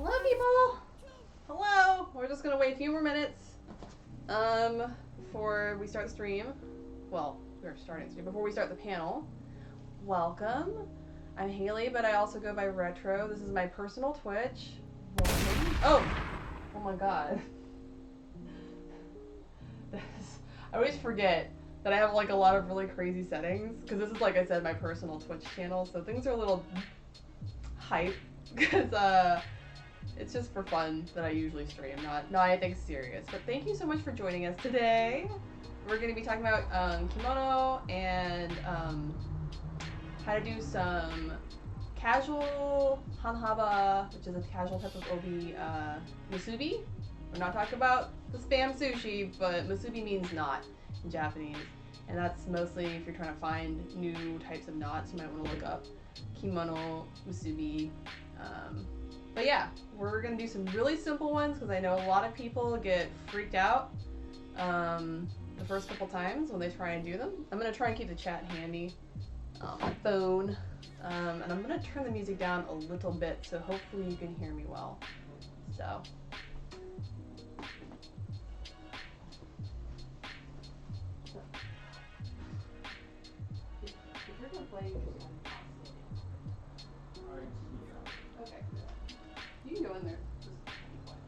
Hello, people. Hello. We're just gonna wait a few more minutes before we start the stream. Well, we're starting the stream before we start the panel. Welcome. I'm Haley, but I also go by Retro. This is my personal Twitch. Welcome. Oh my God. I always forget that I have like a lot of really crazy settings because this is, like I said, my personal Twitch channel, so things are a little hype because it's just for fun that I usually stream, not anything serious. But thank you so much for joining us today. We're going to be talking about kimono and how to do some casual hanhaba, which is a casual type of obi musubi. We're not talking about the spam sushi, but musubi means knot in Japanese. And that's mostly if you're trying to find new types of knots, you might want to look up kimono, musubi. But yeah, we're going to do some really simple ones because I know a lot of people get freaked out the first couple times when they try and do them. I'm going to try and keep the chat handy on my phone. And I'm going to turn the music down a little bit so hopefully you can hear me well. So. If you're going to play, you just want to okay. You can go in there. Just be quiet.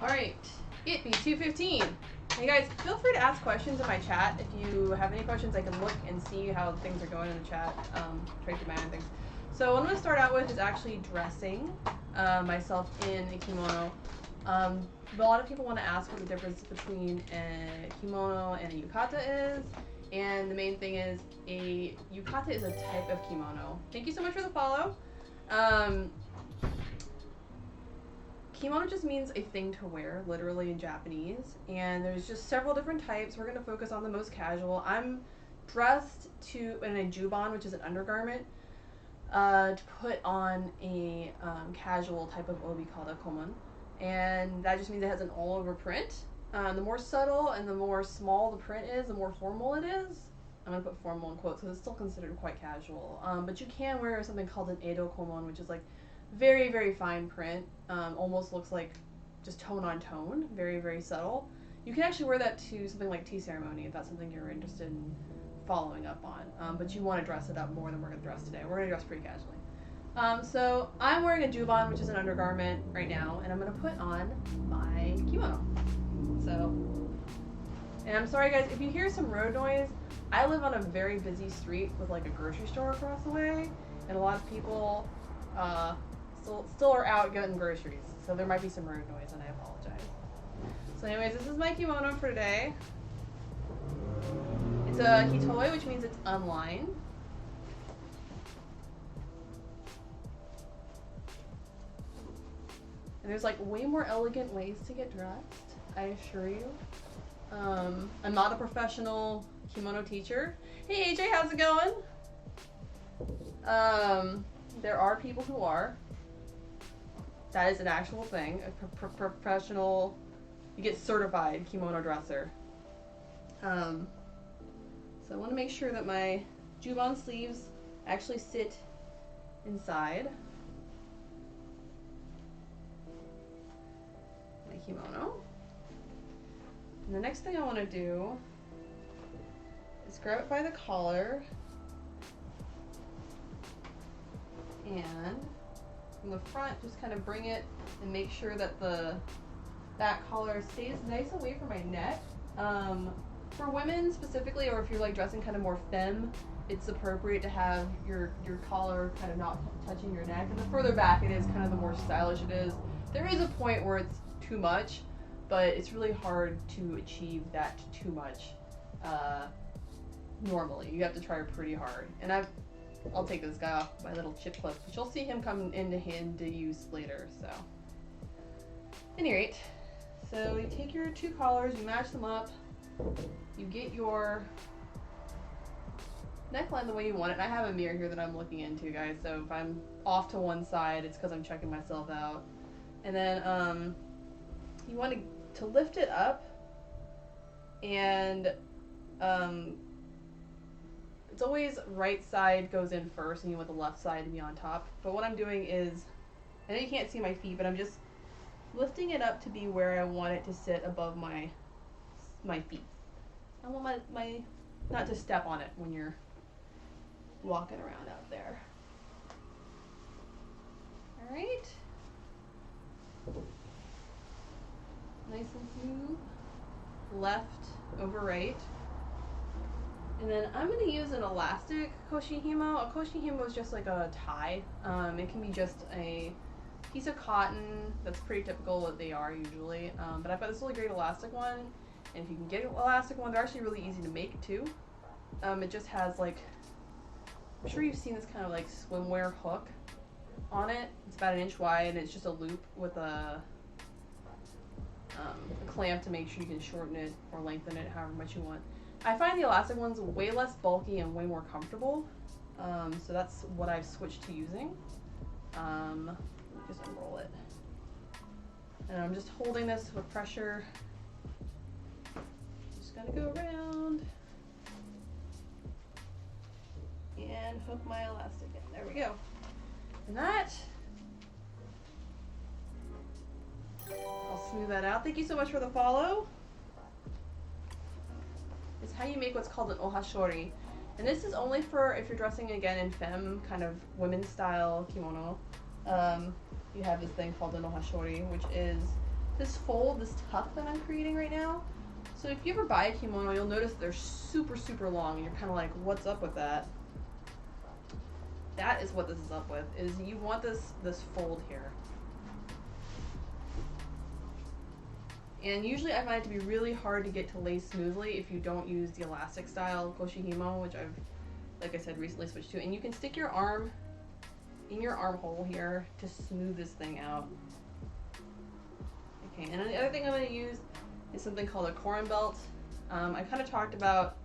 Alright, it be 2:15. Hey guys, feel free to ask questions in my chat. If you have any questions, I can look and see how things are going in the chat. Try to keep my eye on things. So what I'm going to start out with is actually dressing myself in a kimono. But a lot of people want to ask what the difference between a kimono and a yukata is. And the main thing is a yukata is a type of kimono. Thank you so much for the follow. Kimono just means a thing to wear, literally in Japanese. And there's just several different types. We're going to focus on the most casual. I'm dressed in a juban, which is an undergarment, to put on a casual type of obi called a komon. And that just means it has an all-over print. The more subtle and the more small the print is, the more formal it is. I'm going to put formal in quotes because it's still considered quite casual. But you can wear something called an Edo komon, which is like very, very fine print. Almost looks like just tone on tone. Very, very subtle. You can actually wear that to something like tea ceremony if that's something you're interested in following up on. But you want to dress it up more than we're going to dress today. We're going to dress pretty casually. So I'm wearing a juban, which is an undergarment right now, and I'm going to put on my kimono. So, and I'm sorry guys, if you hear some road noise, I live on a very busy street with like a grocery store across the way, and a lot of people still are out getting groceries, so there might be some road noise, and I apologize. So anyways, this is my kimono for today. It's a hitoi, which means it's unlined. And there's like way more elegant ways to get dressed, I assure you. I'm not a professional kimono teacher. Hey AJ, how's it going? There are people who are. That is an actual thing. A professional, you get certified kimono dresser. So I want to make sure that my juban sleeves actually sit inside my kimono. And the next thing I want to do is grab it by the collar and from the front just kind of bring it and make sure that the back collar stays nice away from my neck. For women specifically, or if you're like dressing kind of more femme, it's appropriate to have your collar kind of not touching your neck. And the further back it is, kind of the more stylish it is. There is a point where it's too much, but it's really hard to achieve that too much normally. You have to try pretty hard. And I'll take this guy off my little chip clip, but you'll see him come into use later. So, at any rate, so you take your two collars, you match them up, you get your neckline the way you want it. And I have a mirror here that I'm looking into, guys, so if I'm off to one side, it's because I'm checking myself out. And then you want to lift it up, and it's always right side goes in first, and you want the left side to be on top. But what I'm doing is, I know you can't see my feet, but I'm just lifting it up to be where I want it to sit above my feet. I want my not to step on it when you're walking around out there. All right. Nice and smooth. Left over right. And then I'm going to use an elastic koshihimo. A koshihimo is just like a tie. It can be just a piece of cotton. That's pretty typical what they are usually. But I found this really great elastic one. And if you can get an elastic one, they're actually really easy to make too. It just has like, I'm sure you've seen this kind of like swimwear hook on it. It's about 1 inch wide, and it's just a loop with a clamp to make sure you can shorten it or lengthen it however much you want. I find the elastic ones way less bulky and way more comfortable, so that's what I've switched to using. Just unroll it, and I'm just holding this with pressure. Just gonna go around and hook my elastic in. There we go. And that, I'll smooth that out. Thank you so much for the follow. It's how you make what's called an ohashori. And this is only for if you're dressing again in femme, kind of women's style kimono. You have this thing called an ohashori, which is this fold, this tuck that I'm creating right now. So if you ever buy a kimono, you'll notice they're super, super long, and you're kind of like, what's up with that? that is what this is up with, is you want this fold here. And usually I find it to be really hard to get to lay smoothly if you don't use the elastic style Koshihimo, which I've, like I said, recently switched to. And you can stick your arm in your armhole here to smooth this thing out. Okay, and then the other thing I'm going to use is something called a Korin belt. I kind of talked about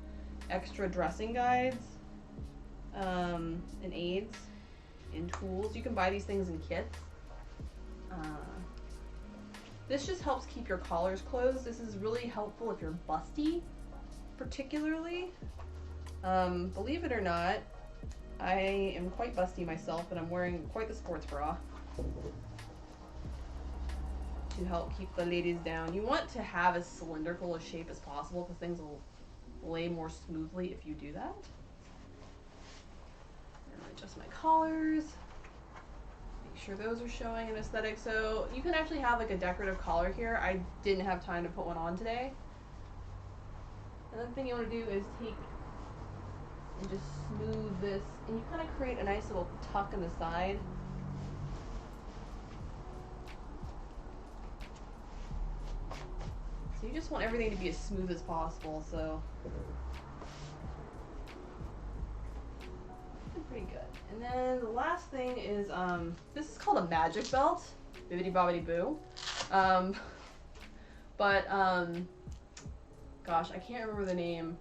extra dressing guides and aids and tools. You can buy these things in kits. This just helps keep your collars closed. This is really helpful if you're busty, particularly. Believe it or not, I am quite busty myself, and I'm wearing quite the sports bra to help keep the ladies down. You want to have as cylindrical a shape as possible because things will lay more smoothly if you do that. And adjust my collars. Make sure those are showing an aesthetic. So you can actually have like a decorative collar here. I didn't have time to put one on today. Another thing you want to do is take and just smooth this, and you kind of create a nice little tuck in the side. So you just want everything to be as smooth as possible, so pretty good. And then the last thing is, this is called a magic belt, bibbidi bobbidi boo. Gosh, I can't remember the name.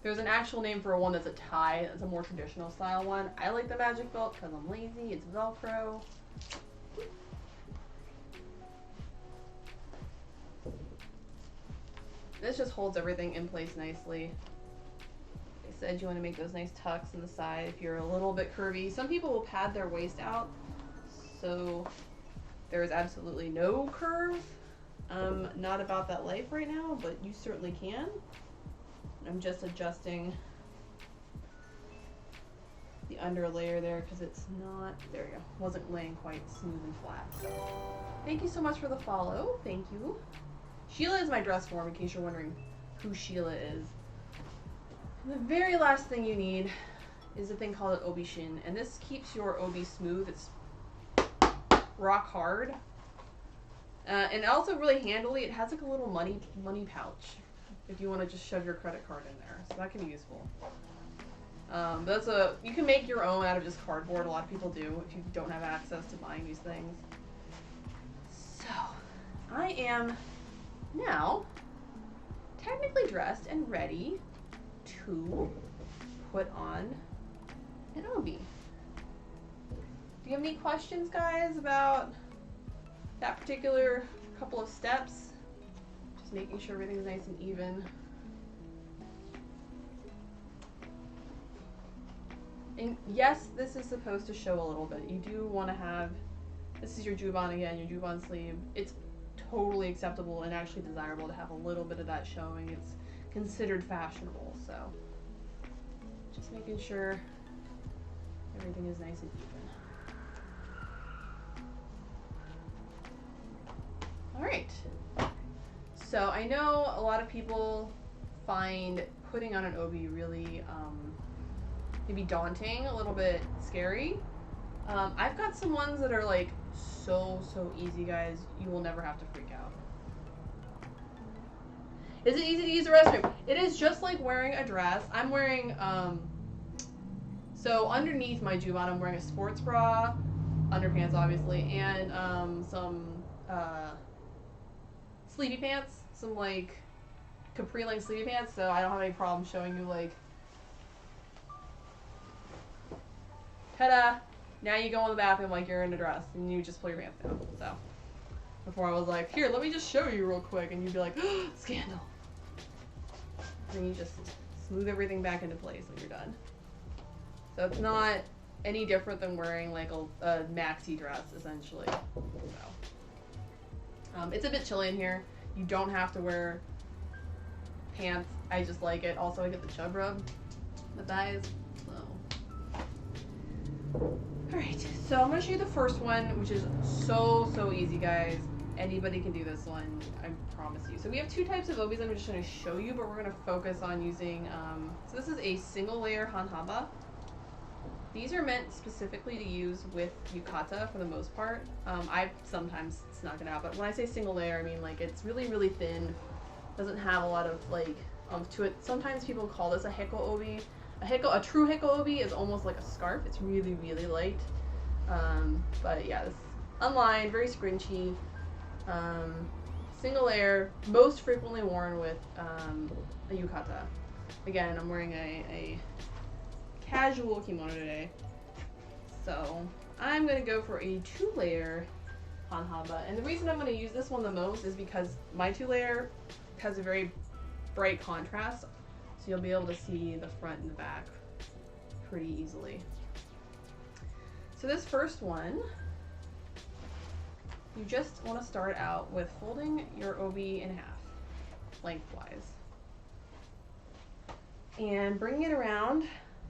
There's an actual name for one that's a tie. It's a more traditional style one. I like the magic belt because I'm lazy. It's Velcro. This just holds everything in place nicely. Like I said, you want to make those nice tucks in the side if you're a little bit curvy. Some people will pad their waist out, so there is absolutely no curve. Not about that life right now, but you certainly can. I'm just adjusting the under layer there because it's not, there you go, wasn't laying quite smooth and flat. Thank you so much for the follow. Thank you. Sheila is my dress form, in case you're wondering who Sheila is. And the very last thing you need is a thing called an obi shin, and this keeps your obi smooth. It's rock hard. And also really handily, it has like a little money pouch if you want to just shove your credit card in there. So that can be useful. You can make your own out of just cardboard. A lot of people do if you don't have access to buying these things. So I am now technically dressed and ready to put on an obi. Do you have any questions, guys, about that particular couple of steps? Just making sure everything's nice and even. And yes, this is supposed to show a little bit. You do want to have, this is your juban again, your juban sleeve. It's totally acceptable and actually desirable to have a little bit of that showing. It's considered fashionable, so just making sure everything is nice and even. All right, so I know a lot of people find putting on an obi really maybe daunting, a little bit scary. I've got some ones that are like so easy, guys. You will never have to freak out. Is it easy to use the restroom? It is just like wearing a dress. I'm wearing, so underneath my juban, I'm wearing a sports bra, underpants obviously, and some sleepy pants, some like capri length sleepy pants, so I don't have any problem showing you like, ta-da! Now you go in the bathroom like you're in a dress and you just pull your pants down. So before I was like, here, let me just show you real quick, and you'd be like, oh, scandal. And then you just smooth everything back into place when you're done. So it's not any different than wearing like a maxi dress essentially. So it's a bit chilly in here. You don't have to wear pants. I just like it. Also, I get the chub rub, the thighs. Alright, so I'm going to show you the first one, which is so easy, guys. Anybody can do this one, I promise you. So we have two types of obis I'm just going to show you, but we're going to focus on using, so this is a single layer Hanhaba. These are meant specifically to use with yukata for the most part. I've sometimes snuck it out, but when I say single layer, I mean like it's really, really thin. Doesn't have a lot of like to it. Sometimes people call this a heko obi. A true heko obi is almost like a scarf. It's really, really light. But yeah, this unlined, very scrunchy. Single layer, most frequently worn with a yukata. Again, I'm wearing a casual kimono today. So I'm going to go for a 2-layer Hanhaba. And the reason I'm going to use this one the most is because my 2-layer has a very bright contrast. So you'll be able to see the front and the back pretty easily. So this first one, you just want to start out with folding your obi in half, lengthwise. And bringing it around.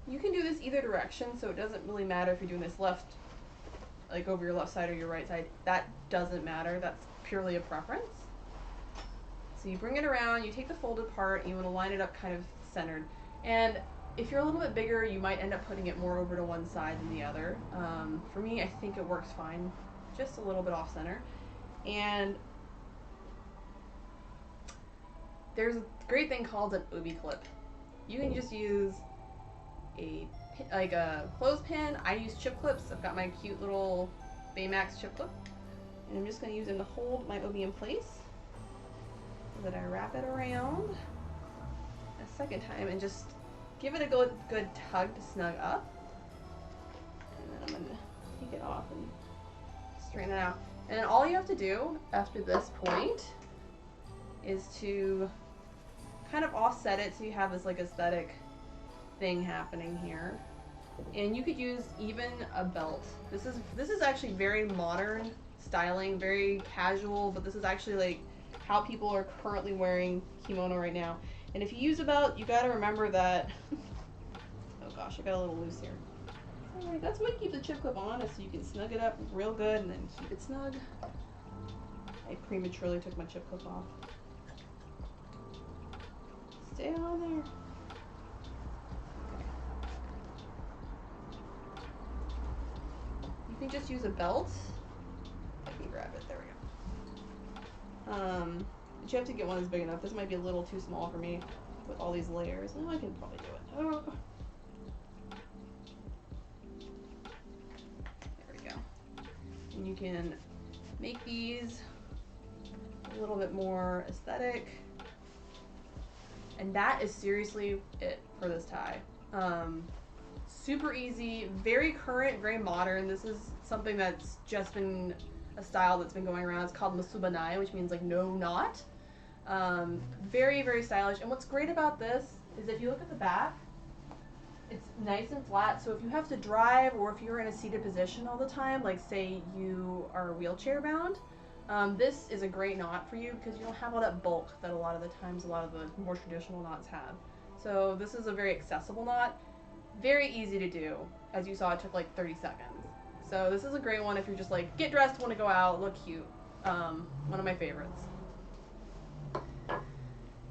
You can do this either direction, so it doesn't really matter if you're doing this left, like over your left side or your right side. That doesn't matter. That's purely a preference. So you bring it around, you take the folded part, and you want to line it up kind of centered. And if you're a little bit bigger, you might end up putting it more over to one side than the other. For me, I think it works fine, just a little bit off center. And there's a great thing called an obi clip. You can just use a clothespin. I use chip clips. I've got my cute little Baymax chip clip, and I'm just going to use them to hold my obi in place so that I wrap it around a second time and just give it a good tug to snug up. And then I'm going to take it off and straighten it out. And then all you have to do after this point is to kind of offset it so you have this like aesthetic thing happening here. And you could use even a belt. This is actually very modern styling, very casual, but this is actually like how people are currently wearing kimono right now. And if you use a belt, you gotta remember that oh gosh, I got a little loose here. Alright, that's why you keep the chip clip on, is so you can snug it up real good and then keep it snug. I prematurely took my chip clip off. Stay on there. You can just use a belt. I can grab it. There we go. But you have to get one that's big enough. This might be a little too small for me with all these layers. No, I can probably do it. Oh. There we go. And you can make these a little bit more aesthetic. And that is seriously it for this tie. Super easy, very current, very modern. This is something that's just been a style that's been going around. It's called Musubanai, which means like no knot. Very, very stylish. And what's great about this is if you look at the back, it's nice and flat. So if you have to drive or if you're in a seated position all the time, like say you are wheelchair bound, this is a great knot for you because you don't have all that bulk that a lot of the times a lot of the more traditional knots have. So this is a very accessible knot. Very easy to do. As you saw, it took like 30 seconds. So this is a great one if you're just like, get dressed, want to go out, look cute. One of my favorites.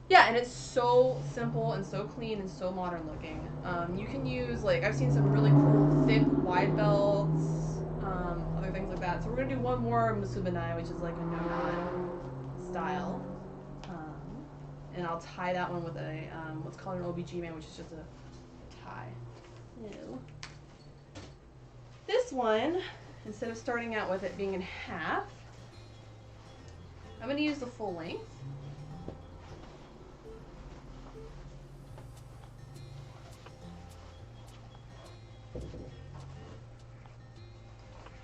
Yeah, and it's so simple and so clean and so modern looking. You can use, like, I've seen some really cool thick wide belts, other things like that. So we're going to do one more Musubanai, which is like a no-knot style. And I'll tie that one with a, what's called an OBGman, which is just a tie. Ew. This one, instead of starting out with it being in half, I'm going to use the full length.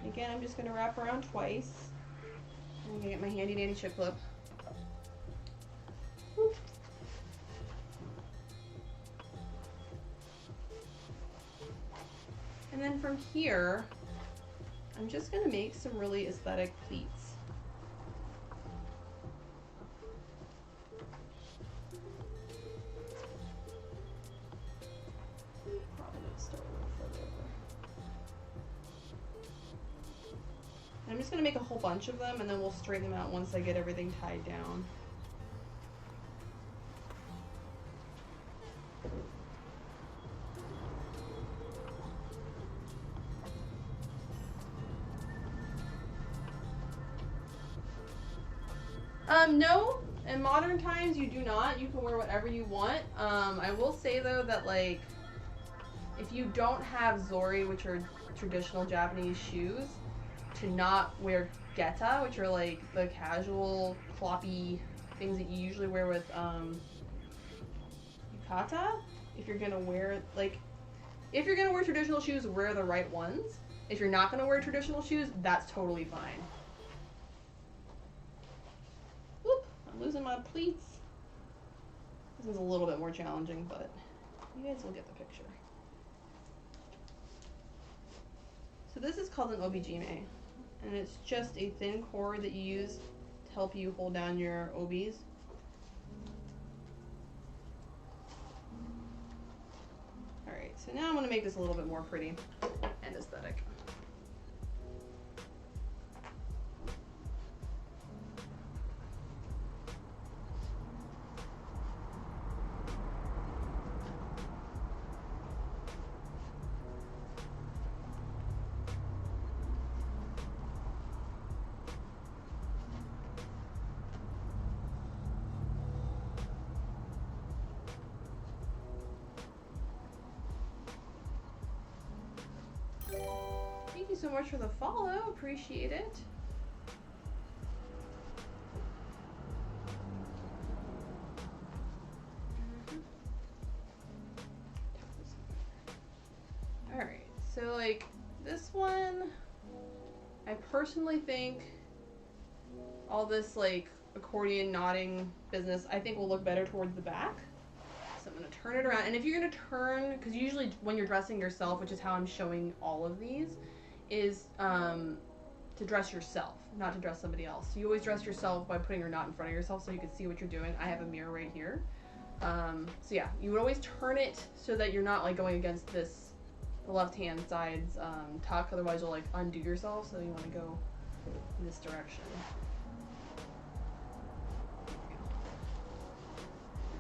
Again, I'm just going to wrap around twice. I'm going to get my handy dandy chip clip. Whoop. And then from here, I'm just going to make some really aesthetic pleats. I'm just going to make a whole bunch of them and then we'll straighten them out once I get everything tied down. No. In modern times, you do not. You can wear whatever you want. I will say though that like, if you don't have zori, which are traditional Japanese shoes, to not wear geta, which are like the casual floppy things that you usually wear with yukata. If you're gonna wear traditional shoes, wear the right ones. If you're not gonna wear traditional shoes, that's totally fine. Whoop, I'm losing my pleats. This is a little bit more challenging, but you guys will get the picture. So this is called an obijime, and it's just a thin cord that you use to help you hold down your obis. Alright, so now I'm going to make this a little bit more pretty and aesthetic. Thank you so much for the follow. Appreciate it. Alright, so like this one, I personally think all this like accordion knotting business, I think will look better towards the back. So I'm going to turn it around. And if you're going to turn, because usually when you're dressing yourself, which is how I'm showing all of these, is to dress yourself, not to dress somebody else. You always dress yourself by putting your knot in front of yourself so you can see what you're doing. I have a mirror right here. So yeah, you would always turn it so that you're not like going against this, the left hand side's tuck, otherwise you'll like undo yourself, so you want to go in this direction.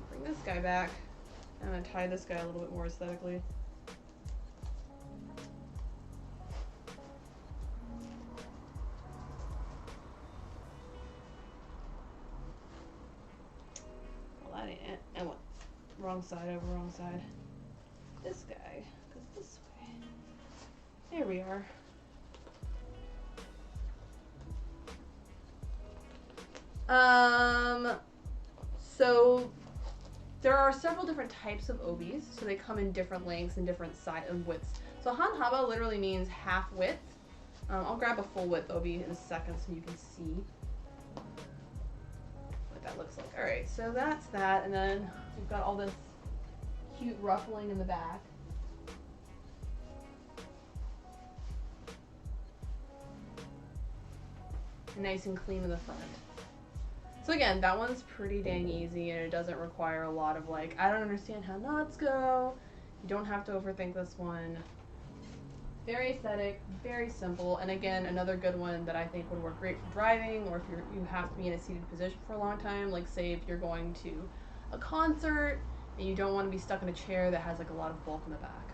Bring this guy back. I'm going to tie this guy a little bit more aesthetically. Well, that ain't it. And what? Wrong side over wrong side. This guy goes this way. There we are. So there are several different types of obis, so they come in different lengths and different size and widths. So Hanhaba literally means half width. I'll grab a full width obi in a second so you can see what that looks like. All right, so that's that, and then we've got all this cute ruffling in the back. And nice and clean in the front. So again, that one's pretty dang easy, and it doesn't require a lot of like, I don't understand how knots go. You don't have to overthink this one. Very aesthetic, very simple, and again, another good one that I think would work great for driving, or if you have to be in a seated position for a long time, like say if you're going to a concert and you don't want to be stuck in a chair that has like a lot of bulk in the back.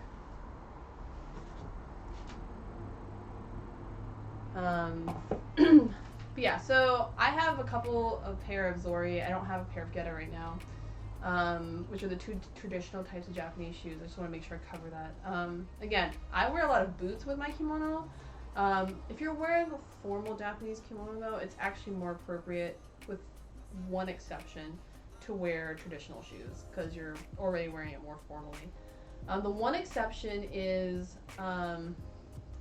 But yeah, so I have a couple of pair of zori. I don't have a pair of geta right now, which are the two traditional types of Japanese shoes. I just want to make sure I cover that. Again, I wear a lot of boots with my kimono. If you're wearing a formal Japanese kimono though, it's actually more appropriate, with one exception, to wear traditional shoes because you're already wearing it more formally. The one exception is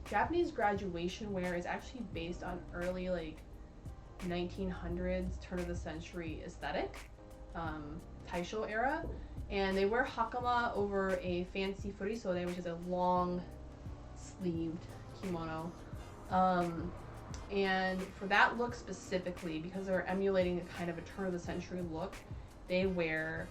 Japanese graduation wear is actually based on early like 1900s, turn of the century aesthetic, Taisho era, and they wear hakama over a fancy furisode, which is a long sleeved kimono. And for that look specifically, because they're emulating a kind of a turn of the century look, they wear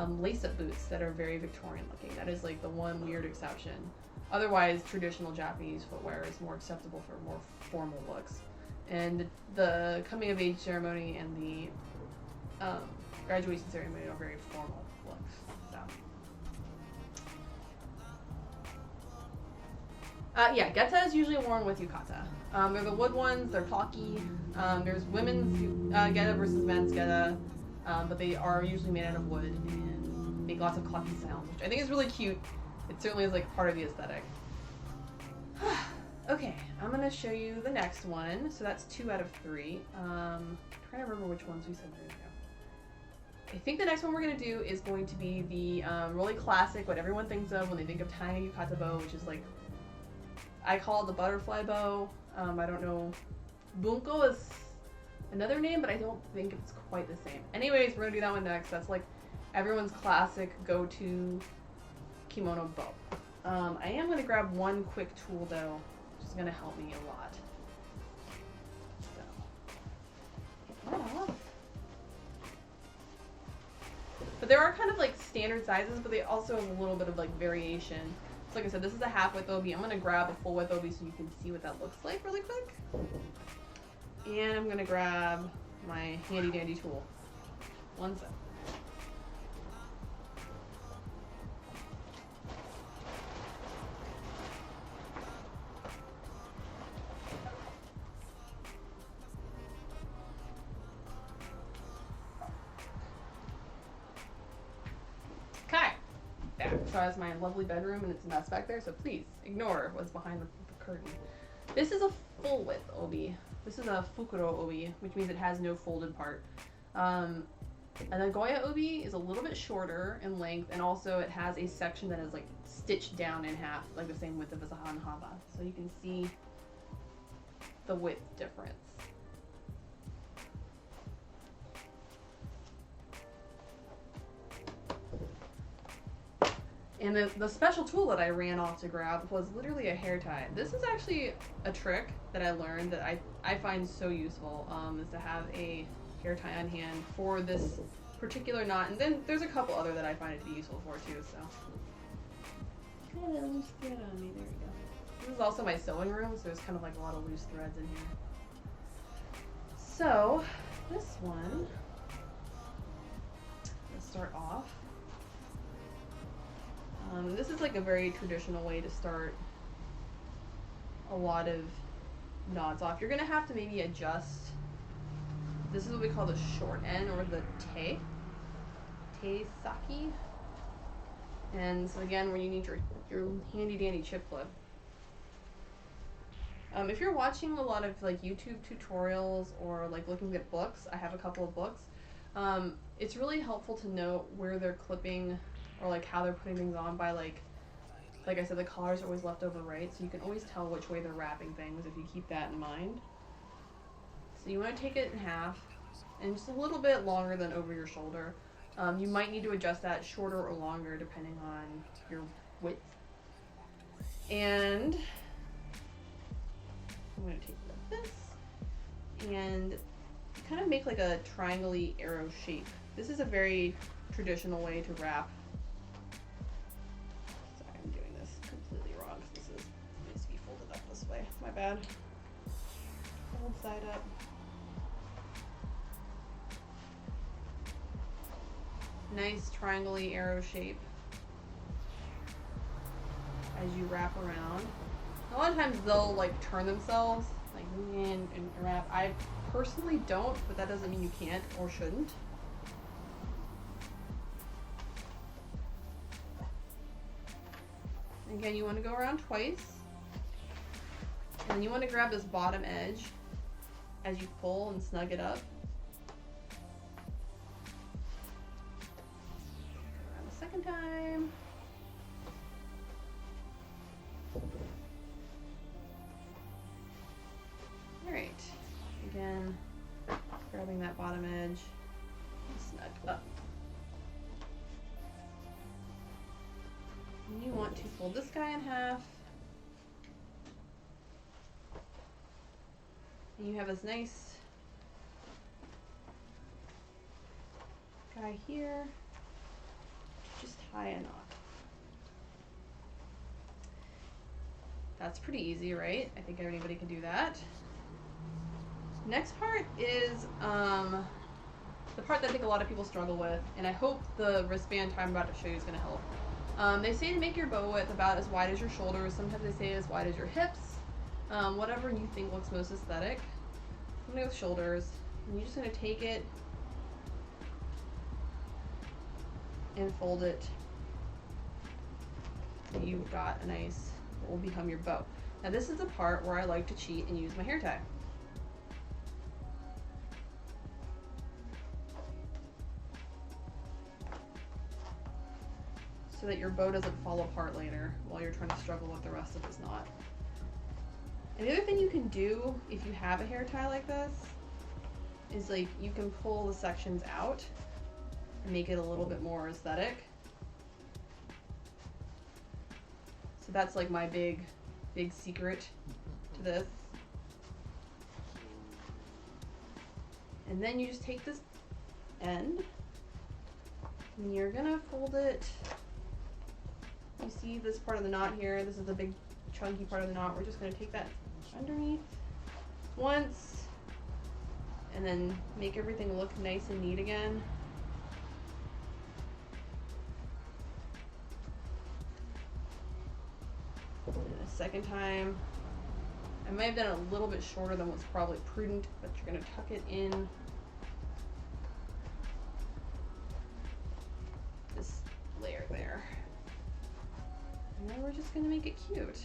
lace-up boots that are very Victorian looking. That is like the one weird exception. Otherwise, traditional Japanese footwear is more acceptable for more formal looks. And the coming of age ceremony and the graduation ceremony are very formal looks. Yeah, geta is usually worn with yukata. They're the wood ones, they're talky. There's women's geta versus men's geta, but they are usually made out of wood and make lots of clucky sounds, which I think is really cute. It certainly is like part of the aesthetic. Okay, I'm gonna show you the next one. So that's 2 out of 3. I'm trying to remember which ones we said we were gonna do. I think the next one we're gonna do is going to be the really classic, what everyone thinks of when they think of tying a yukata bow, which is like, I call it the butterfly bow. I don't know. Bunko is another name, but I don't think it's quite the same. Anyways, we're gonna do that one next. That's like everyone's classic go-to kimono bow. I am gonna grab one quick tool though, which is gonna help me a lot. So, but there are kind of like standard sizes, but they also have a little bit of like variation. So like I said, this is a half width obi. I'm gonna grab a full width obi so you can see what that looks like really quick. And I'm gonna grab my handy dandy tool. One sec. So that's my lovely bedroom and it's a mess back there, so please ignore what's behind the curtain. This is a full width obi. This is a fukuro obi, which means it has no folded part. And the Goya obi is a little bit shorter in length, and also it has a section that is like stitched down in half, like the same width as a Hanhaba. So you can see the width difference. And the special tool that I ran off to grab was literally a hair tie. This is actually a trick that I learned that I find so useful, is to have a hair tie on hand for this particular knot. And then there's a couple other that I find it to be useful for too, so. Let me just get it on me, there we go. This is also my sewing room, so there's kind of like a lot of loose threads in here. So, this one, let's start off. This is like a very traditional way to start a lot of knots off. You're gonna have to maybe adjust. This is what we call the short end, or the te saki. And so again, where you need your handy dandy chip clip. If you're watching a lot of like YouTube tutorials or like looking at books, I have a couple of books. It's really helpful to know where they're clipping, or like how they're putting things on by like I said, the collars are always left over right, so you can always tell which way they're wrapping things if you keep that in mind. So you want to take it in half, and just a little bit longer than over your shoulder. You might need to adjust that shorter or longer depending on your width. And I'm going to take this and kind of make like a triangle-y arrow shape. This is a very traditional way to wrap. Sorry, I'm doing this completely wrong because this needs to be folded up this way. My bad. Fold side up. Nice triangle-y arrow shape as you wrap around. A lot of times they'll like turn themselves like and wrap. I personally don't, but that doesn't mean you can't or shouldn't. Again, you want to go around twice, and then you want to grab this bottom edge as you pull and snug it up. Go around the second time. Alright, again, grabbing that bottom edge and snug up. And you want to fold this guy in half. And you have this nice guy here. Just tie a knot. That's pretty easy, right? I think anybody can do that. Next part is the part that I think a lot of people struggle with, and I hope the wristband tie I'm about to show you is going to help. They say to make your bow width about as wide as your shoulders. Sometimes they say as wide as your hips. Whatever you think looks most aesthetic. I'm gonna go with shoulders. And you're just gonna take it and fold it. You've got a nice, what will become your bow. Now this is the part where I like to cheat and use my hair tie. So that your bow doesn't fall apart later while you're trying to struggle with the rest of this knot. And the other thing you can do if you have a hair tie like this is like you can pull the sections out and make it a little bit more aesthetic. So that's like my big secret to this. And then you just take this end and you're gonna fold it. You see this part of the knot here? This is the big chunky part of the knot. We're just gonna take that underneath once and then make everything look nice and neat again. And a second time. I might have done it a little bit shorter than what's probably prudent, but you're gonna tuck it in this layer there. And then we're just gonna make it cute.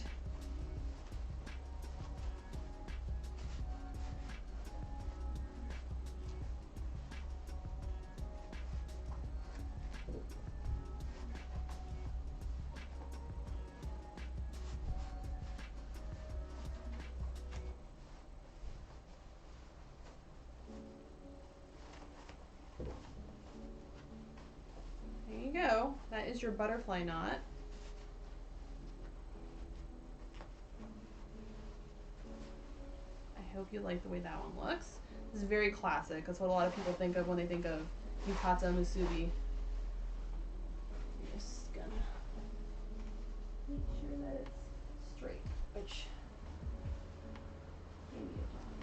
There you go. That is your butterfly knot. I hope you like the way that one looks. This is very classic. That's what a lot of people think of when they think of yukata musubi. I'm just gonna make sure that it's straight, which may be a challenge.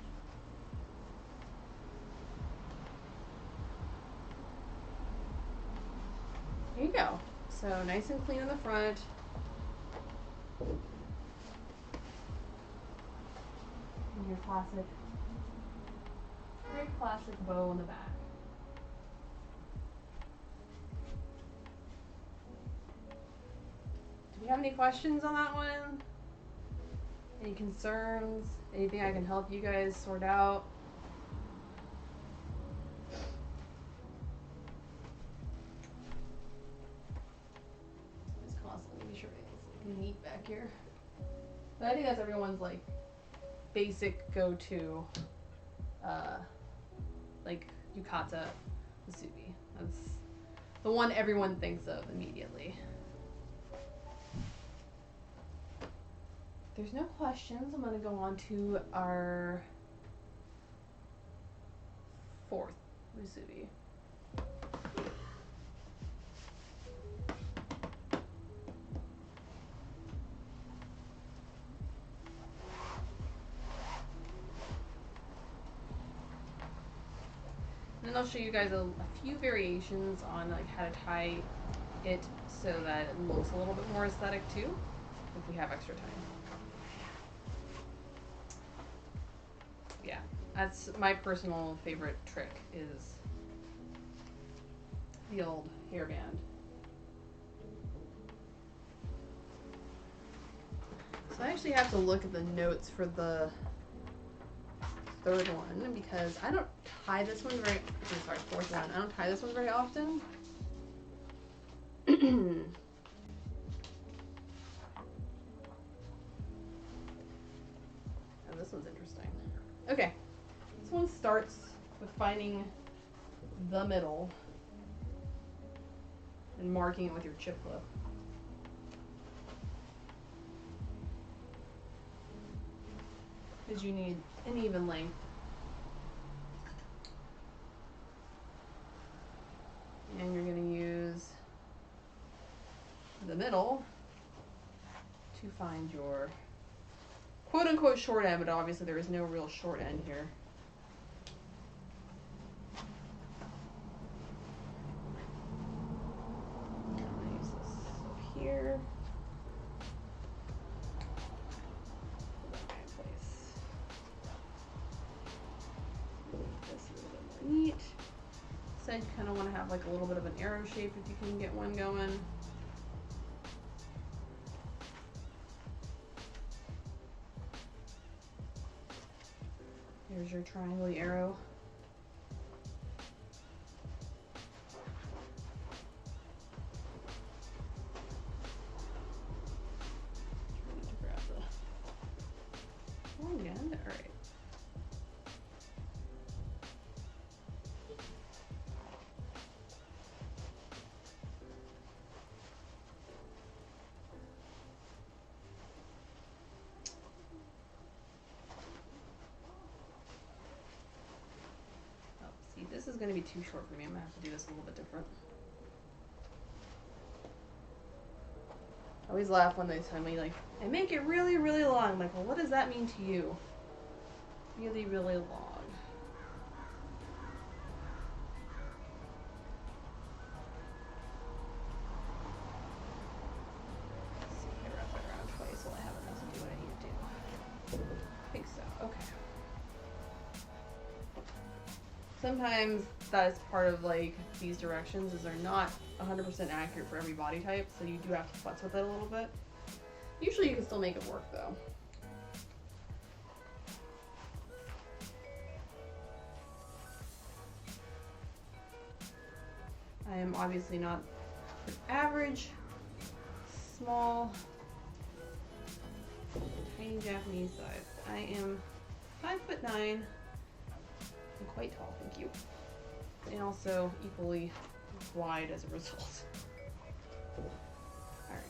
There you go. So nice and clean in the front. And your classic, very classic bow in the back. Do we have any questions on that one? Any concerns? Anything I can help you guys sort out? Just constantly make sure it's neat back here. But I think that's everyone's like basic go-to, like yukata musubi. That's the one everyone thinks of immediately. If there's no questions, I'm going to go on to our fourth musubi. And then I'll show you guys a few variations on like how to tie it so that it looks a little bit more aesthetic too, if we have extra time. Yeah, that's my personal favorite trick, is the old hairband. So I actually have to look at the notes for the third one because I don't tie this one very, sorry, fourth one. I don't tie this one very often. And this one's interesting. Okay, this one starts with finding the middle and marking it with your chip clip. Because you need an even length. And you're going to use the middle to find your quote-unquote short end, but obviously there is no real short end here. I'm going to use this up side, you kind of want to have like a little bit of an arrow shape if you can get one going. There's your triangle arrow. Again, all right. Oh, see, this is going to be too short for me. I'm going to have to do this a little bit different. I always laugh when they tell me, like, I make it really, really long. I'm like, well, what does that mean to you? Really, really long. Let's see, I wrap it around twice while I have enough to do what I need to do. I think so, okay. Sometimes that is part of, like, these directions, is they're not 100% accurate for every body type, so you do have to futz with it a little bit. Usually you can still make it work, though. I am obviously not average, small, tiny Japanese size. I am 5'9", and quite tall, thank you. And also equally wide as a result. Alright.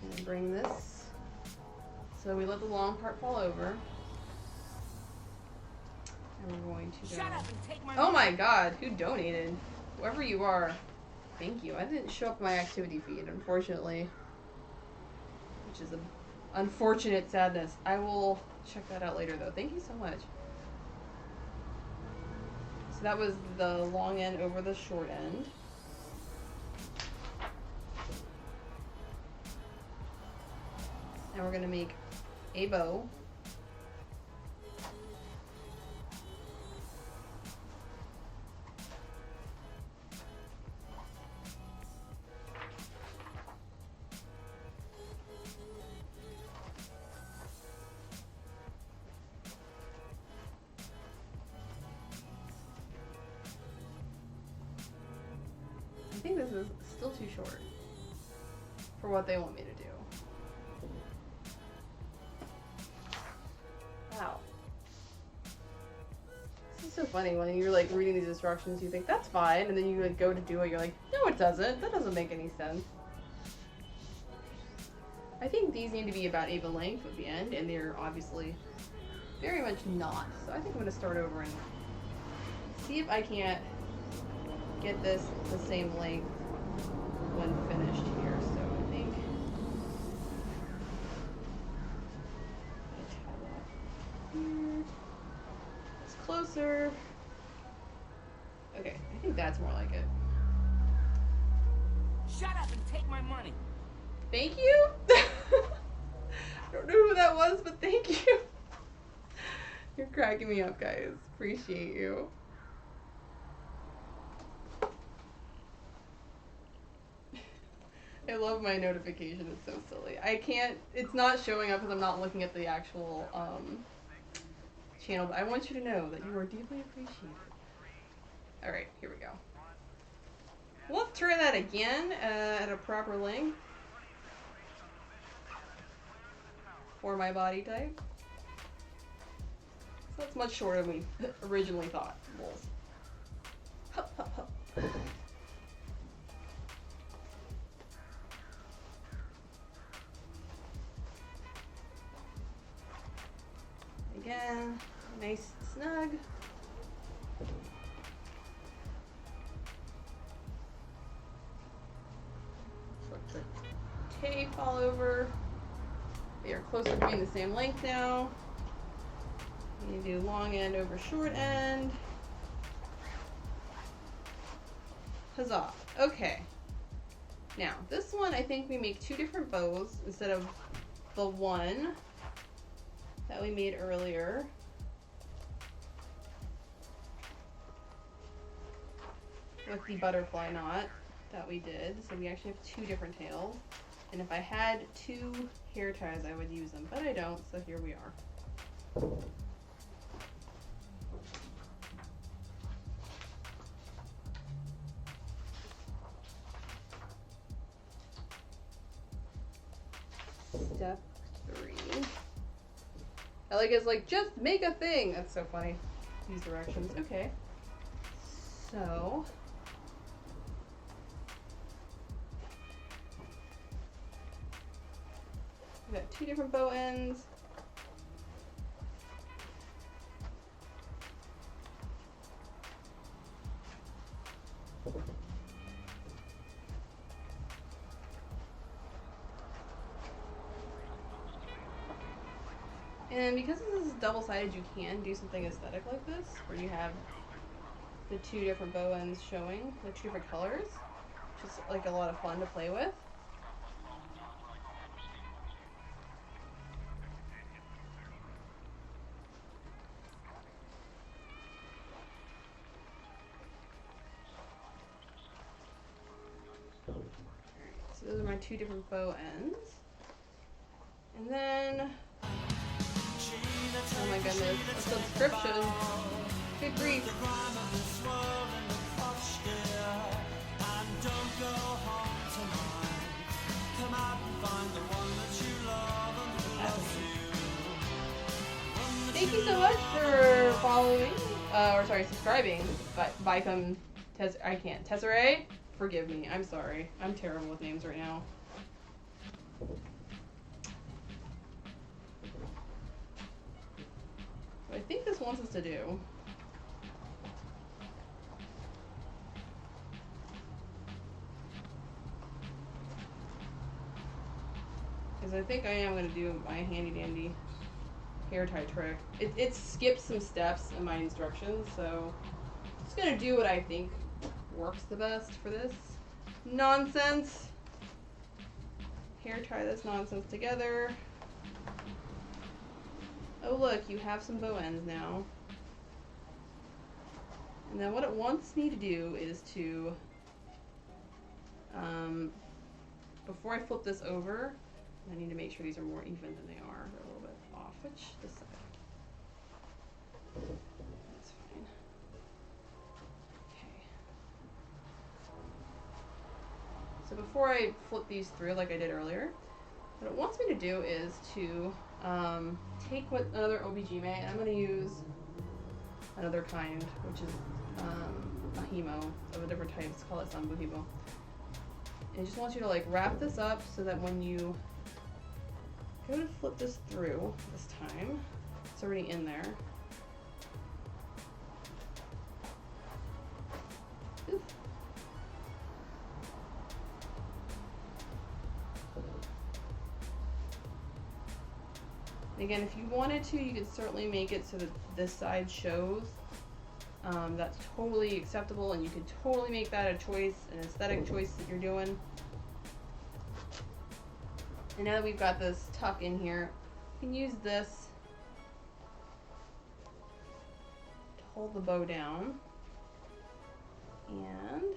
I'm gonna bring this. So we let the long part fall over. And we're going to go. Shut up and take my Oh my god, who donated? Whoever you are, thank you. I didn't show up in my activity feed, unfortunately. Which is an unfortunate sadness. I will check that out later, though. Thank you so much. So that was the long end over the short end. And we're going to make a bow. I think this is still too short for what they want me to do. Wow. This is so funny when you're like reading these instructions, you think that's fine, and then you like go to do it, you're like, no it doesn't, that doesn't make any sense. I think these need to be about even length at the end, and they're obviously very much not. So I think I'm going to start over and see if I can't get this the same length when finished here. So I think here. It's closer. Okay, I think that's more like it. Shut up and take my money. Thank you. I don't know who that was, but thank you. You're cracking me up, guys. Appreciate you. I love my notification. It's so silly. I can't, it's not showing up because I'm not looking at the actual channel, but I want you to know that you are deeply appreciated. Alright, here we go. Let's try that again at a proper length for my body type. So that's much shorter than we originally thought. Hup, hup, hup. Again, nice snug. Let the tape all over. They are closer to being the same length now. You do long end over short end. Huzzah. Okay. Now, this one, I think we make 2 different bows instead of the one that we made earlier. With the butterfly knot that we did. So we actually have 2 different tails. And if I had 2 hair ties, I would use them, but I don't, so here we are. Step 3. I like it's like, just make a thing. That's so funny. These directions. Okay. So we got 2 different bow ends. And because this is double-sided, you can do something aesthetic like this, where you have the 2 different bow ends showing, the 2 different colors, which is like a lot of fun to play with. So those are my 2 different bow ends. And then, oh my goodness, a subscription. Good grief. Thank you so much for following, subscribing. But Vicom, Tesserae, forgive me. I'm sorry. I'm terrible with names right now. What I think this wants us to do is I think I am going to do my handy dandy hair tie trick. It skips some steps in my instructions, so I'm just going to do what I think works the best for this nonsense. Hair tie this nonsense together. Oh look, you have some bow ends now. And then what it wants me to do is to, before I flip this over, I need to make sure these are more even than they are. They're a little bit off, which this side. That's fine. Okay. So before I flip these through like I did earlier, what it wants me to do is to take another OBGMA, and I'm going to use another kind, which is a hemo of a different type. It's called Sambu hemo. And it just wants you to like wrap this up so that when you go to flip this through this time, it's already in there. Oof. Again, if you wanted to, you could certainly make it so that this side shows. That's totally acceptable, and you could totally make that a choice, an aesthetic choice that you're doing. And now that we've got this tuck in here, you can use this to hold the bow down, and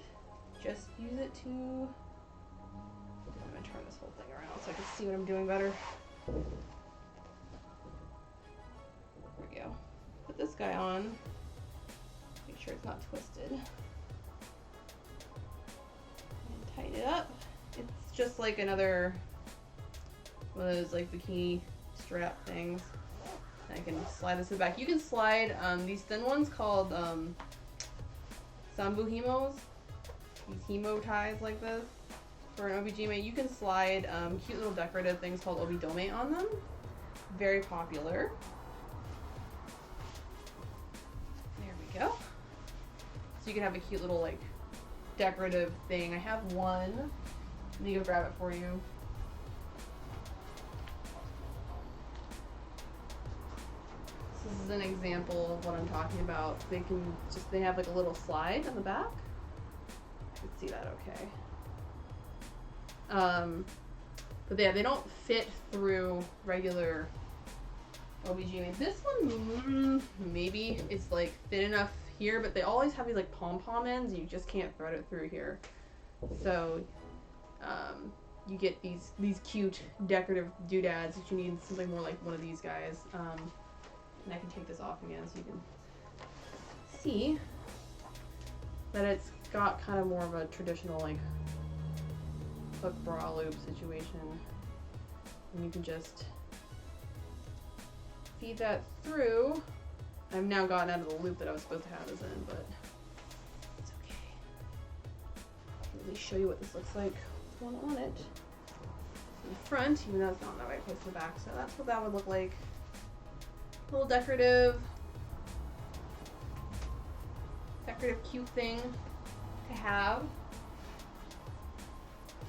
just use it to, I'm going to turn this whole thing around so I can see what I'm doing better. There we go. Put this guy on. Make sure it's not twisted. And tighten it up. It's just like another one of those like bikini strap things. I can slide this in the back. You can slide these thin ones called Sambu hemos. These hemo ties like this for an OBGMA. You can slide cute little decorative things called obidome on them. Very popular. There we go. So you can have a cute little like decorative thing. I have one. Let me go grab it for you. This is an example of what I'm talking about. They have like a little slide on the back. see that okay. But yeah, they don't fit through regular OB-GYN. This one, maybe it's like thin enough here, but they always have these like pom-pom ends, and you just can't thread it through here. So, you get these cute decorative doodads that you need something more like one of these guys. And I can take this off again so you can see that it's got kind of more of a traditional like hook bra loop situation. And you can just feed that through. I've now gotten out of the loop that I was supposed to have this in, but it's okay. Let me show you what this looks like with one on it. In the front, even though it's not in the right place in the back, so that's what that would look like. A little decorative cute thing to have.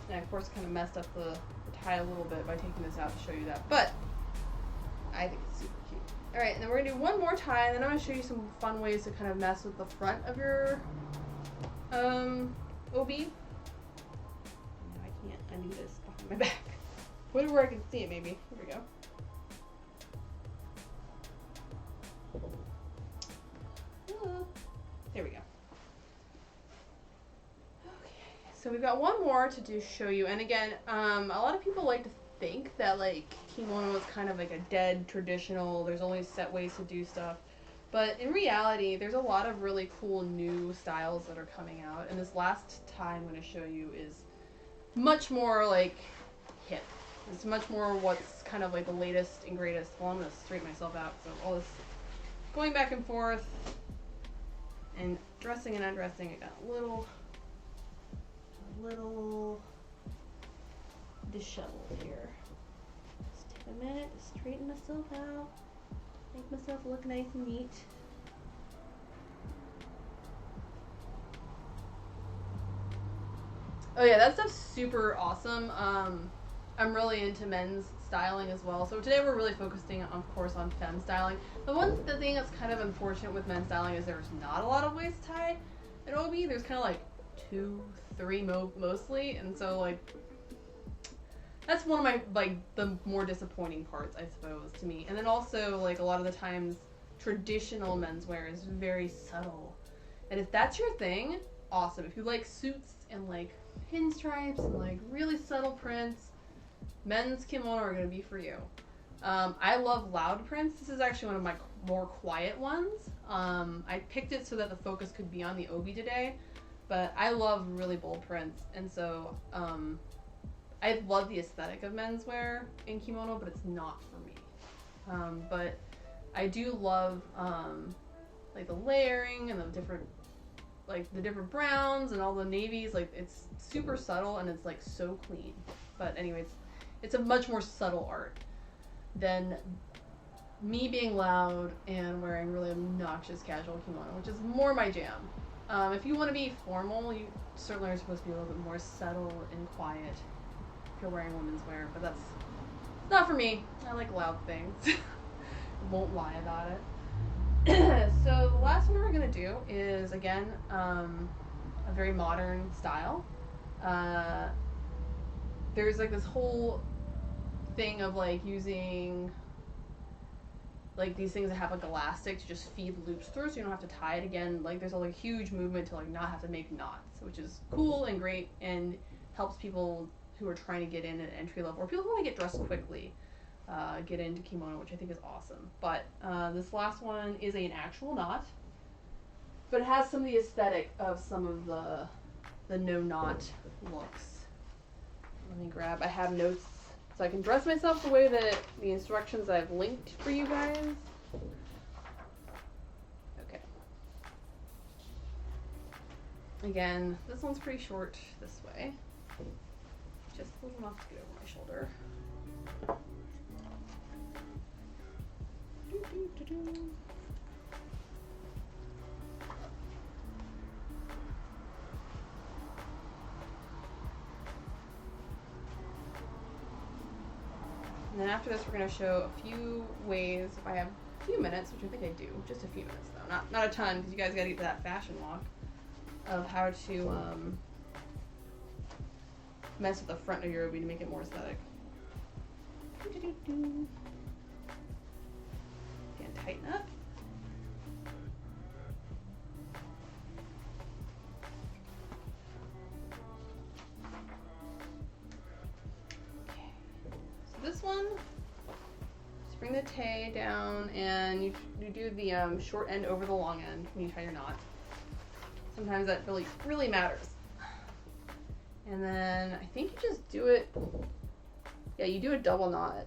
And I, of course, kind of messed up the tie a little bit by taking this out to show you that, but I think it's super cute. Alright, and then we're going to do one more tie, and then I'm going to show you some fun ways to kind of mess with the front of your OB. Now I can't undo this behind my back. Put it where I can see it, maybe. Here we go. There we go. Okay, so we've got one more to show you, and again, a lot of people like to think that like kimono is kind of like a dead traditional, there's only set ways to do stuff, but in reality there's a lot of really cool new styles that are coming out, and this last tie I'm going to show you is much more like hip. It's much more what's kind of like the latest and greatest. Well, I'm going to straighten myself out, so all this going back and forth and dressing and undressing, I got a little disheveled here. Just take a minute to straighten myself out, make myself look nice and neat. Oh yeah, that stuff's super awesome. I'm really into men's styling as well. So today we're really focusing, of course, on femme styling. The thing that's kind of unfortunate with men's styling is there's not a lot of ways to tie an OB. There's kind of like 2, 3 mostly, and so like that's one of my like the more disappointing parts, I suppose, to me. And then also like a lot of the times traditional menswear is very subtle, and if that's your thing, awesome. If you like suits and like pinstripes and like really subtle prints, men's kimono are going to be for you. I love loud prints. This is actually one of my more quiet ones. I picked it so that the focus could be on the obi today, but I love really bold prints, and so I love the aesthetic of menswear in kimono, but it's not for me. But I do love like the layering and the different browns and all the navies. Like it's super subtle and it's like so clean. But anyways, it's a much more subtle art than me being loud and wearing really obnoxious casual kimono, which is more my jam. If you want to be formal, you certainly are supposed to be a little bit more subtle and quiet if you're wearing women's wear, but that's not for me. I like loud things. Won't lie about it. So the last one we're going to do is, again, a very modern style. There's like this whole thing of like using like these things that have like elastic to just feed loops through, so you don't have to tie it again. Like there's a like huge movement to like not have to make knots, which is cool and great and helps people who are trying to get in at entry level, or people who want to get dressed quickly, get into kimono, which I think is awesome. But this last one is an actual knot, but it has some of the aesthetic of some of the no knot looks. Let me grab, I have notes so I can dress myself the way that the instructions I've linked for you guys. Okay. Again, this one's pretty short this way. Just a little enough to get over my shoulder. And then after this, we're going to show a few ways, if I have a few minutes, which I think I do, just a few minutes though, not a ton, because you guys got to get to that fashion walk, of how to mess with the front of your obi to make it more aesthetic. Again, tighten up. Okay. So this one, just bring the tay down and you do the short end over the long end when you tie your knot. Sometimes that really matters. And then I think you just do it, yeah, you do a double knot.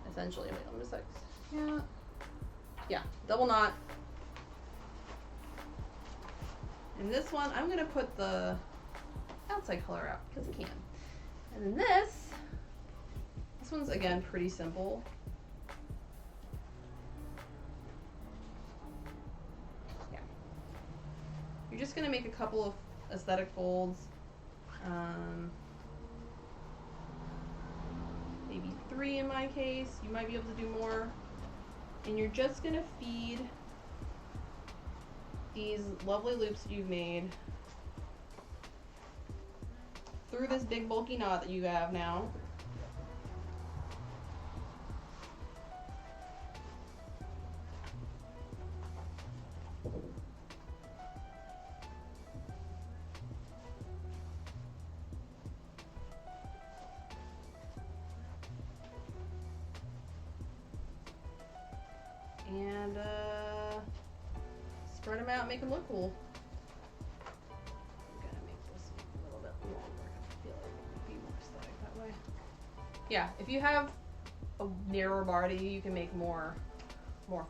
Essentially, wait, let me just like, yeah, double knot. And this one, I'm gonna put the outside color out because I can. And then this one's again pretty simple. You're just going to make a couple of aesthetic folds, maybe 3 in my case. You might be able to do more. And you're just going to feed these lovely loops that you've made through this big bulky knot that you have now. And spread them out, make them look cool. I'm gonna make this a little bit longer. I feel like it would be more aesthetic that way. Yeah, if you have a narrower body, you can make more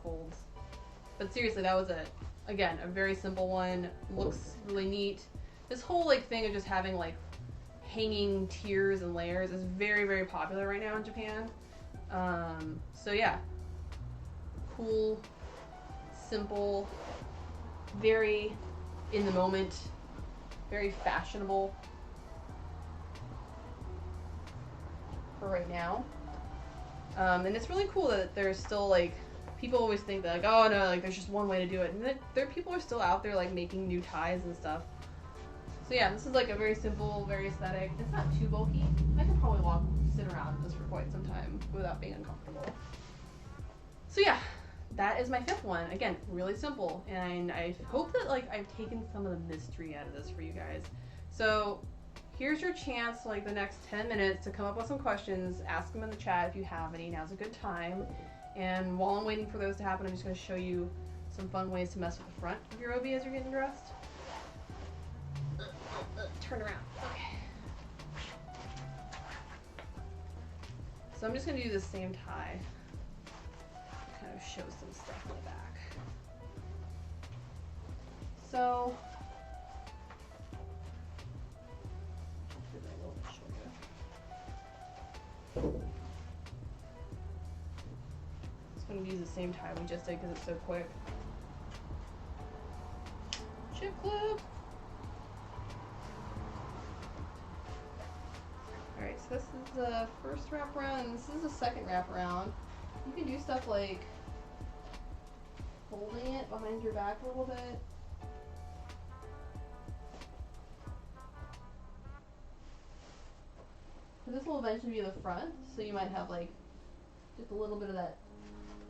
folds. But seriously, that was again, a very simple one. Looks really neat. This whole like thing of just having like hanging tiers and layers is very, very popular right now in Japan. So yeah. Cool, simple, very in the moment, very fashionable for right now. And it's really cool that there's still like, people always think that like, oh no, like there's just one way to do it. And there people are still out there like making new ties and stuff. So yeah, this is like a very simple, very aesthetic. It's not too bulky. I could probably sit around in this for quite some time without being uncomfortable. So yeah. That is my 5th one. Again, really simple, and I hope that like I've taken some of the mystery out of this for you guys. So here's your chance, like the next 10 minutes, to come up with some questions. Ask them in the chat if you have any. Now's a good time. And while I'm waiting for those to happen, I'm just going to show you some fun ways to mess with the front of your obi as you're getting dressed. Turn around. Okay. So I'm just going to do the same tie. Kind of show some stuff in the back. So, do that a little bit shorter. Just going to use the same tie we just did because it's so quick. Chip clip. Alright, so this is the first wrap around, and this is the second wrap around. You can do stuff like holding it behind your back a little bit. So this will eventually be the front, so you might have like just a little bit of that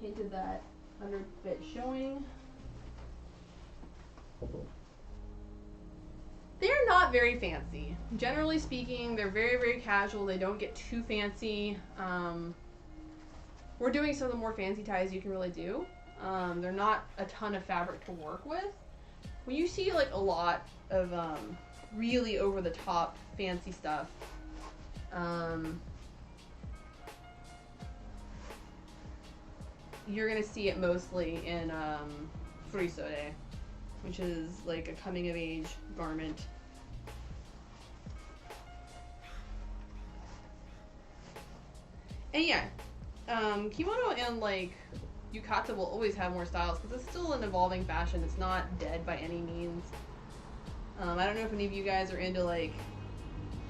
hint of that under bit showing. They're not very fancy. Generally speaking, they're very, very casual. They don't get too fancy. We're doing some of the more fancy ties you can really do. They're not a ton of fabric to work with. When you see like a lot of really over the top fancy stuff, you're gonna see it mostly in furisode, which is like a coming of age garment. And yeah, kimono and like yukata will always have more styles because it's still an evolving fashion. It's not dead by any means. I don't know if any of you guys are into like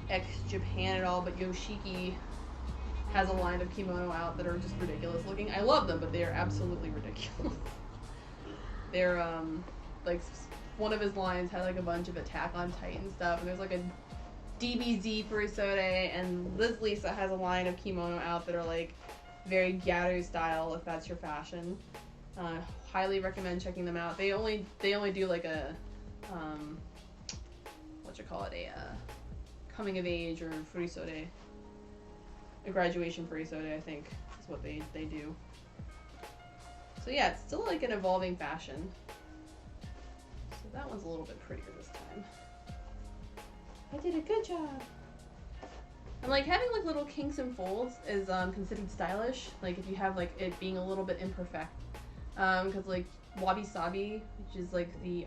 ex-Japan at all, but Yoshiki has a line of kimono out that are just ridiculous looking. I love them, but they are absolutely ridiculous. They're like one of his lines had like a bunch of Attack on Titan stuff, and there's like a DBZ Furisode, and Liz Lisa has a line of kimono out that are like very gyaru style, if that's your fashion. Highly recommend checking them out. They only do like a coming of age or Furisode, a graduation Furisode, I think is what they do. So yeah, it's still like an evolving fashion. So that one's a little bit prettier this time. I did a good job. And like having like little kinks and folds is considered stylish. Like if you have like it being a little bit imperfect, because like wabi sabi, which is like the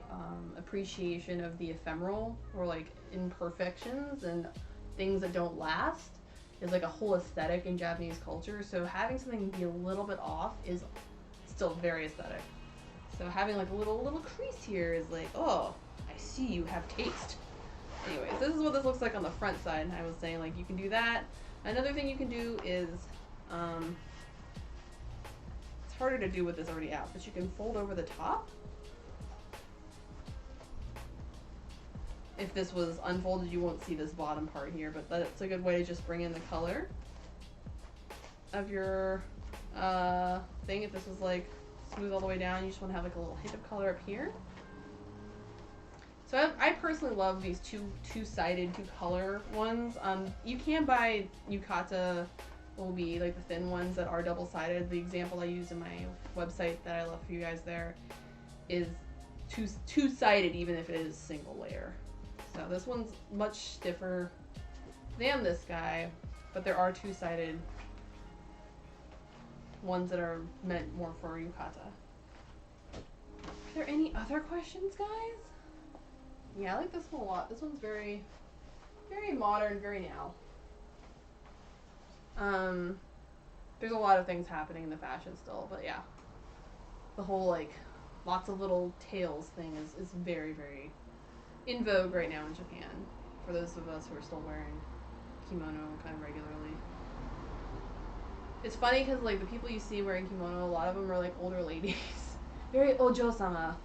appreciation of the ephemeral or like imperfections and things that don't last, is like a whole aesthetic in Japanese culture. So having something be a little bit off is still very aesthetic. So having like a little crease here is like, oh, I see you have taste. Anyways, this is what this looks like on the front side. I was saying like you can do that. Another thing you can do is, it's harder to do with this already out, but you can fold over the top. If this was unfolded, you won't see this bottom part here, but that's a good way to just bring in the color of your thing. If this was like smooth all the way down, you just want to have like a little hint of color up here. So I personally love these two-sided, two-color ones. You can buy yukata obi, like the thin ones that are double-sided. The example I used in my website that I left for you guys there is two-sided, even if it is single layer. So this one's much stiffer than this guy, but there are two-sided ones that are meant more for yukata. Are there any other questions, guys? Yeah, I like this one a lot. This one's very, very modern, very now. There's a lot of things happening in the fashion still, but yeah. The whole, like, lots of little tails thing is very, very in vogue right now in Japan. For those of us who are still wearing kimono kind of regularly. It's funny because, like, the people you see wearing kimono, a lot of them are, like, older ladies. Very ojo-sama.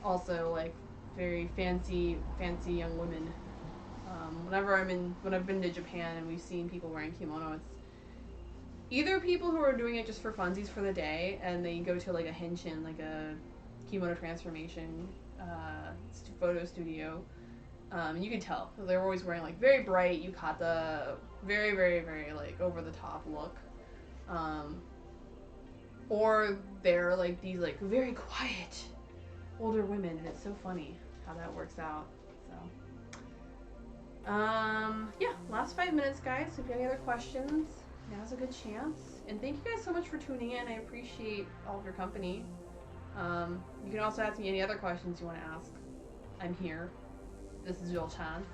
Also, like, very fancy young women. When I've been to Japan and we've seen people wearing kimono, it's either people who are doing it just for funsies for the day and they go to like a henshin, like a kimono transformation photo studio. And you can tell they're always wearing like very bright yukata, very, very, very like over the top look. Or they're like these like very quiet older women, and it's so funny how that works out. So yeah, last 5 minutes, guys. If you have any other questions, now's a good chance. And thank you guys so much for tuning in. I appreciate all of your company. You can also ask me any other questions you want to ask. I'm here. This is your chance.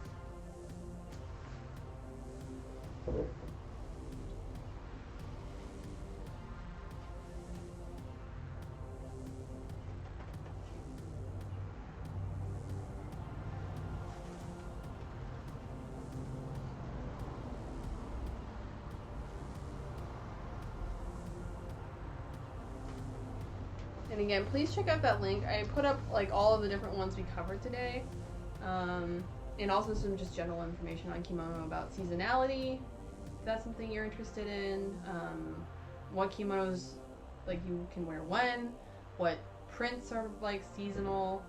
And again, please check out that link. I put up like all of the different ones we covered today, and also some just general information on kimono about seasonality, if that's something you're interested in. What kimonos like you can wear when, what prints are like seasonal.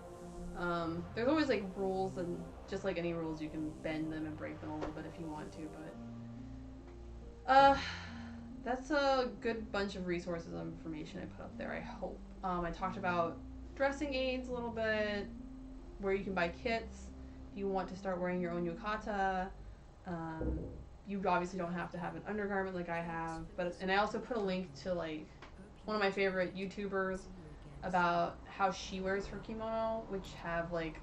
There's always like rules, and just like any rules, you can bend them and break them a little bit if you want to. But that's a good bunch of resources and information I put up there, I hope. I talked about dressing aids a little bit, where you can buy kits if you want to start wearing your own yukata. You obviously don't have to have an undergarment like I have, and I also put a link to like one of my favorite YouTubers about how she wears her kimono, which have like,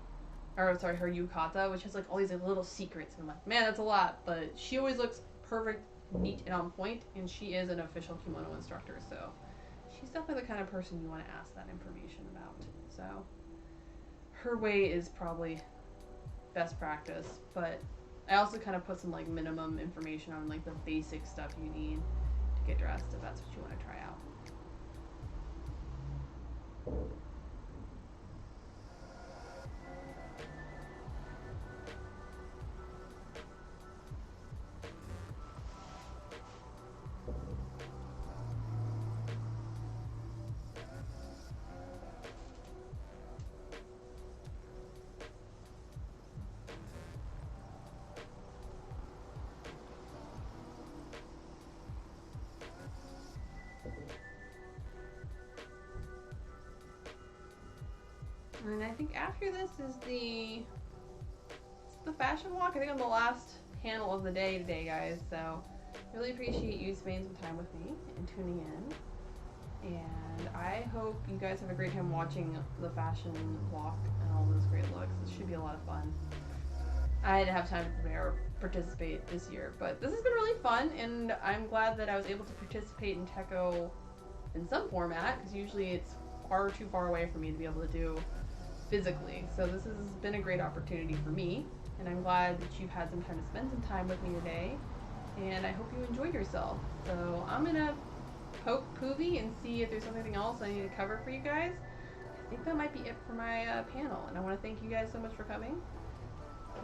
her yukata, which has like all these like, little secrets. And I'm like, man, that's a lot, but she always looks perfect, neat, and on point, and she is an official kimono instructor, so she's definitely the kind of person you want to ask that information about. So her way is probably best practice, but I also kind of put some like minimum information on like the basic stuff you need to get dressed if that's what you want to try out. And I think after this is the fashion walk. I think I'm the last panel of the day today, guys. So really appreciate you spending some time with me and tuning in. And I hope you guys have a great time watching the fashion walk and all those great looks. It should be a lot of fun. I had to have time to prepare, participate this year, but this has been really fun, and I'm glad that I was able to participate in Tekko in some format, because usually it's far too far away for me to be able to do physically. So this has been a great opportunity for me, and I'm glad that you've had some time to spend some time with me today, and I hope you enjoyed yourself. So I'm gonna poke Poovy and see if there's something else I need to cover for you guys. I think that might be it for my panel, and I want to thank you guys so much for coming.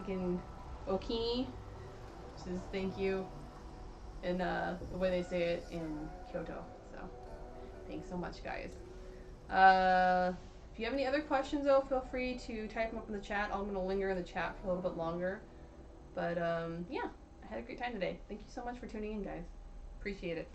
Again, Okini, which is thank you, in the way they say it in Kyoto. So thanks so much, guys. If you have any other questions, though, feel free to type them up in the chat. I'm going to linger in the chat for a little bit longer. But yeah, I had a great time today. Thank you so much for tuning in, guys. Appreciate it.